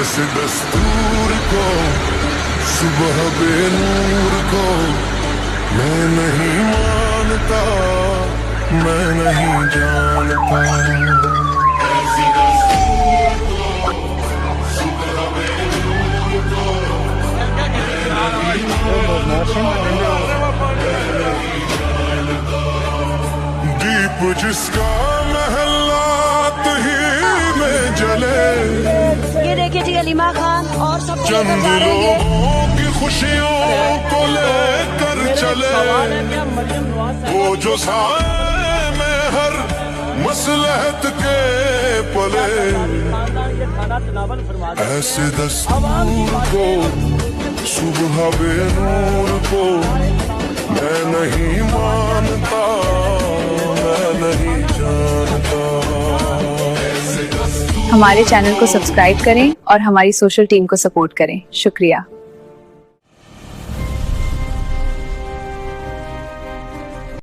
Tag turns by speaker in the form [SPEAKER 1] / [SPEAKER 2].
[SPEAKER 1] ऐसे दस्तूर को, सुबह बेनूर को मैं नहीं मानता, मैं नहीं जानता। ऐसे दस्तूर को, सुबह बेनूर को मैं नहीं जानता। दीप जिसका महलात ही में जले,
[SPEAKER 2] ये देखिए जी अलीमा खान और सब
[SPEAKER 1] चंद लोगों की खुशियों को लेकर चले, वो जो साए में हर मसलहत के पले। ऐसे दस्तूर को, सुबह बेनूर को मैं नहीं मानता, मैं नहीं जानता।
[SPEAKER 3] हमारे चैनल को सब्सक्राइब करें और हमारी सोशल टीम को सपोर्ट करें। शुक्रिया।